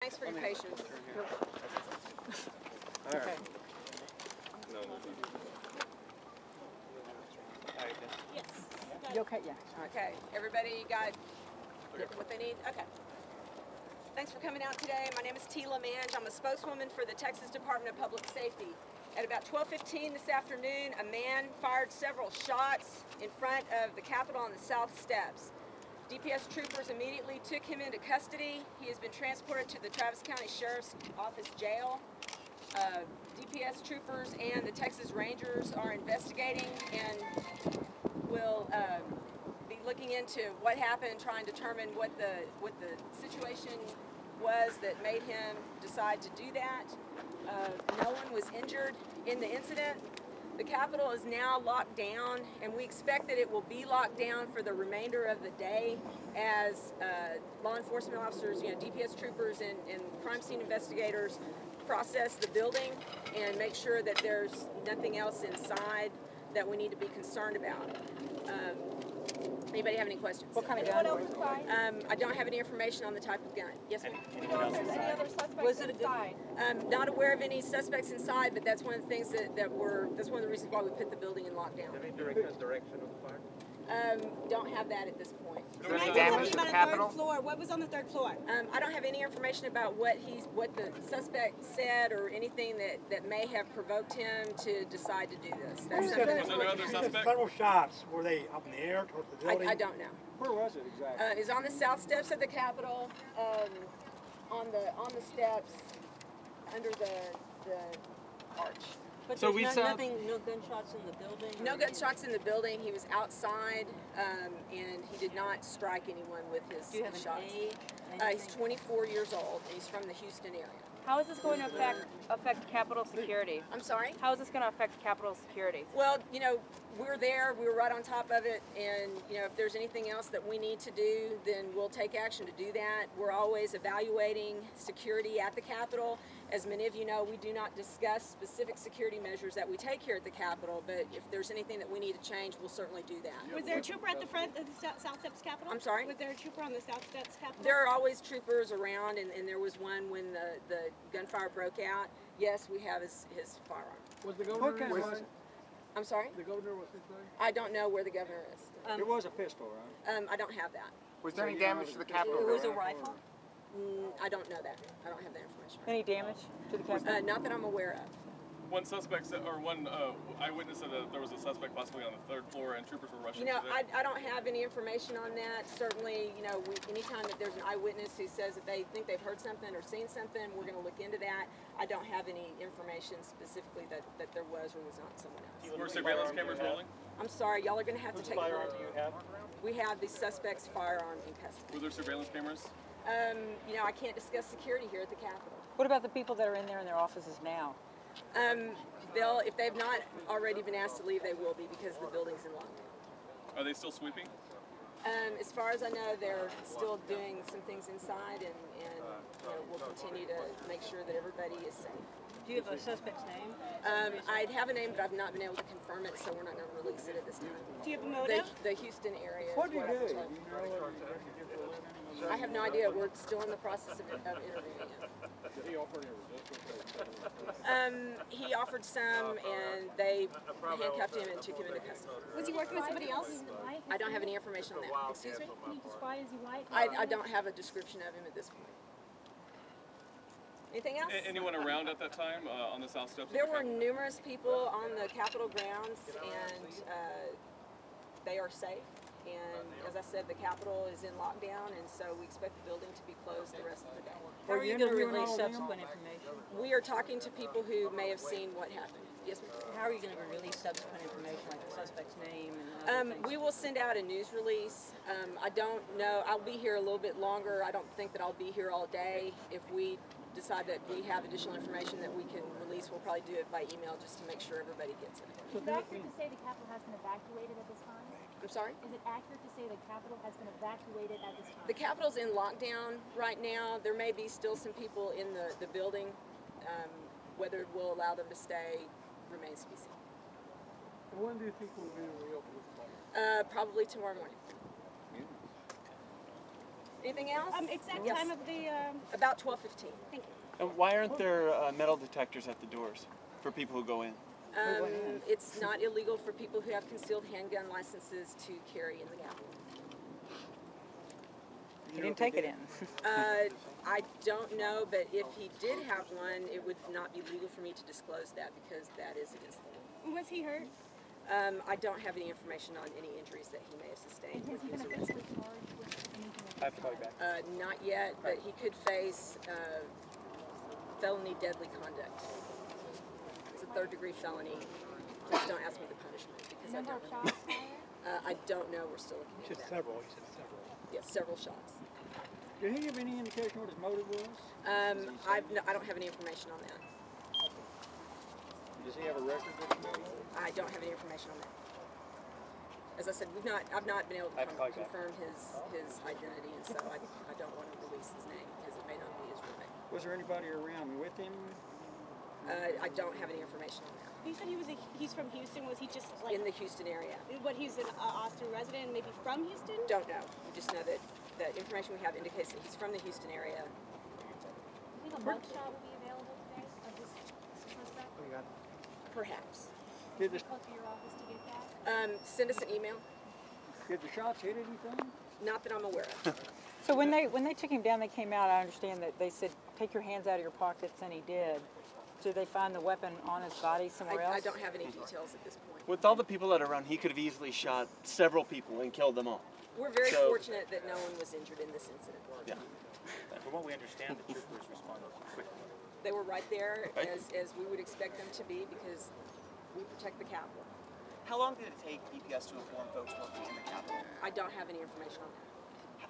Thanks for your patience. All right. Yes. You okay? Yeah. Okay. Everybody got what they need? Okay. Thanks for coming out today. My name is Tela Mange. I'm a spokeswoman for the Texas Department of Public Safety. At about 12:15 this afternoon, a man fired several shots in front of the Capitol on the south steps. DPS troopers immediately took him into custody. He has been transported to the Travis County Sheriff's Office jail. DPS troopers and the Texas Rangers are investigating and will be looking into what happened, trying to determine what the situation was that made him decide to do that. No one was injured in the incident. The Capitol is now locked down, and we expect that it will be locked down for the remainder of the day as law enforcement officers, DPS troopers and crime scene investigators process the building and make sure that there's nothing else inside that we need to be concerned about. Anybody have any questions? What kind of gun was it? I don't have any information on the type of gun. Yes, ma'am? Do you know if there's any other suspects inside? Not aware of any suspects inside, but that's one of the things that's one of the reasons why we put the building in lockdown. Any direction of the fire? Don't have that at this point. There was damage to the Capitol? What was on the third floor? I don't have any information about what the suspect said or anything that may have provoked him to decide to do this. That's something that's Was there other suspects? Several shots. Were they up in the air towards the building? I don't know. Where was it exactly? It's on the south steps of the Capitol, on the steps under the arch. But So there's no gunshots in the building? No gunshots in the building. He was outside, and he did not strike anyone with his Do you have an shots. age? He's 24 years old, and he's from the Houston area. How is this going to affect Capitol security? I'm sorry? How is this going to affect Capitol security? Well, we're there. We were right on top of it, and if there's anything else that we need to do, then we'll take action to do that. We're always evaluating security at the Capitol. As many of you know, we do not discuss specific security measures that we take here at the Capitol, but if there's anything that we need to change, we'll certainly do that. Was there a trooper at the front of the South Steps Capitol? I'm sorry? Was there a trooper on the South Steps Capitol? There are always troopers around, and there was one when the gunfire broke out. Yes, we have his firearm. Was the governor? I'm sorry? The governor was his name? I don't know where the governor is. It was a pistol, right? I don't have that. Was there any damage to the Capitol? It was a rifle? I don't know that. I don't have that information. Any damage to the Capitol? Not that I'm aware of. One suspect said, or one eyewitness said that there was a suspect possibly on the third floor and troopers were rushing to I don't have any information on that. Certainly, anytime that there's an eyewitness who says that they think they've heard something or seen something, we're going to look into that. I don't have any information specifically that there was or was not someone else. Were surveillance cameras rolling? I'm sorry, y'all are going to have to take a look. Do you have? We have the suspect's firearm in custody. Were there surveillance cameras? I can't discuss security here at the Capitol. What about the people that are in there in their offices now? If they've not already been asked to leave, they will be because the building's in lockdown. Are they still sweeping? As far as I know, they're still doing some things inside, and we'll continue to make sure that everybody is safe. Do you have a suspect's name? I'd have a name, but I've not been able to confirm it, so we're not going to release it at this time. Do you have a motive? The Houston area. What do you I've been do? told. You know what you do for a living? I have no idea. We're still in the process of interviewing him. Did he offer any resistance? He offered some, and they handcuffed him and took him into custody. Was he working with somebody else? I don't have any information on that. Excuse me? Can you describe as you like? I don't have a description of him at this point. Anything else? Anyone around at that time on the south steps? There were numerous people on the Capitol grounds, and they are safe. And as I said, the Capitol is in lockdown, and so we expect the building to be closed the rest of the day. How are you going to release subsequent information? We are talking to people who may have seen what happened. Yes, ma'am. How are you going to release subsequent information, like the suspect's name and other things? We will send out a news release. I don't know. I'll be here a little bit longer. I don't think that I'll be here all day. If we decide that we have additional information that we can release, we'll probably do it by email just to make sure everybody gets it. Is it accurate to say the Capitol has been evacuated at this time? I'm sorry? Is it accurate to say the Capitol has been evacuated at this time? The Capitol's in lockdown right now. There may be still some people in the building. Whether we'll allow them to stay remains to be seen. When do you think we'll be reopened? Probably tomorrow morning. Anything else? Exact Yes. time of the, About 12:15. thank you. And why aren't there metal detectors at the doors for people who go in? It's not illegal for people who have concealed handgun licenses to carry in the Capitol. He didn't take it in. I don't know, but if he did have one, it would not be legal for me to disclose that because that is against the law. Was he hurt? I don't have any information on any injuries that he may have sustained when Is he he was going to face arrested. the charge with anything? I have to call you back. Not yet, but he could face felony deadly conduct. It's a third-degree felony. Just don't ask me the punishment because I Number don't of remember. shots fired? I don't know. We're still looking He at said that. several, he said several. Yes, several shots. Did he give any indication what his motive was? I don't have any information on that. Does he have a record that he made? I don't have any information on that. As I said, I've not been able to confirm his identity, and so I don't want to release his name because it may not be his real name. Was there anybody around with him? I don't have any information on that. He said he's from Houston. Was he just like, In the Houston area, he's an Austin resident, maybe from Houston? don't know. We just know that the information we have indicates that he's from the Houston area. Do you think a mugshot will be available today of this suspect? Perhaps. Did the, Call to your office to get that? Send us an email. did the shots hit anything? Not that I'm aware of. So when they took him down, they came out. I understand that they said, "Take your hands out of your pockets," and he did. Did they find the weapon on his body somewhere else? I don't have any details at this point. With all the people that are around, he could have easily shot several people and killed them all. We're very So- fortunate that no one was injured in this incident. Yeah. From what we understand, the troopers responded quickly. They were right there as we would expect them to be because we protect the Capitol. How long did it take EPS to inform folks working in the Capitol? I don't have any information on that.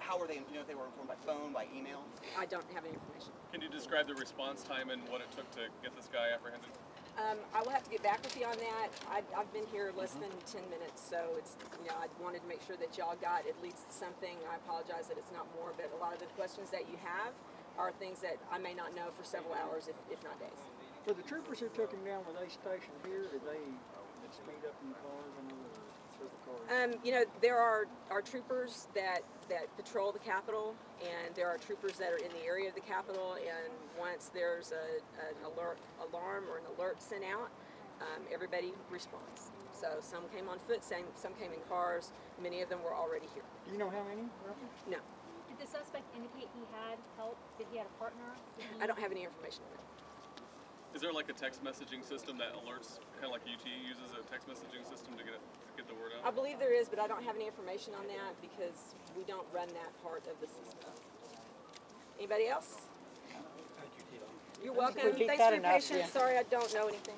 How were they, if they were informed by phone, by email? I don't have any information. Can you describe the response time and what it took to get this guy apprehended? I will have to get back with you on that. I've been here less than 10 minutes, so it's, I wanted to make sure that y'all got at least something. I apologize that it's not more, but a lot of the questions that you have are things that I may not know for several hours, if not days. For the troopers who took him down, were they stationed here? Did they speed up in the cars? I know there's the cars. There are troopers that patrol the Capitol, and there are troopers that are in the area of the Capitol, and once there's an alarm or an alert sent out, everybody responds. So some came on foot, some came in cars, many of them were already here. Do you know how many? roughly? No, Did the suspect indicate he had help? Did he have a partner? I don't have any information on that. Is there like a text messaging system that alerts, kind of like UT uses a text messaging system to get the word I out? believe there is, but I don't have any information on that because we don't run that part of the system. Anybody else? Thank you, Tela. You're welcome. We beat Thanks that for your enough, patience. yeah. Sorry I don't know anything.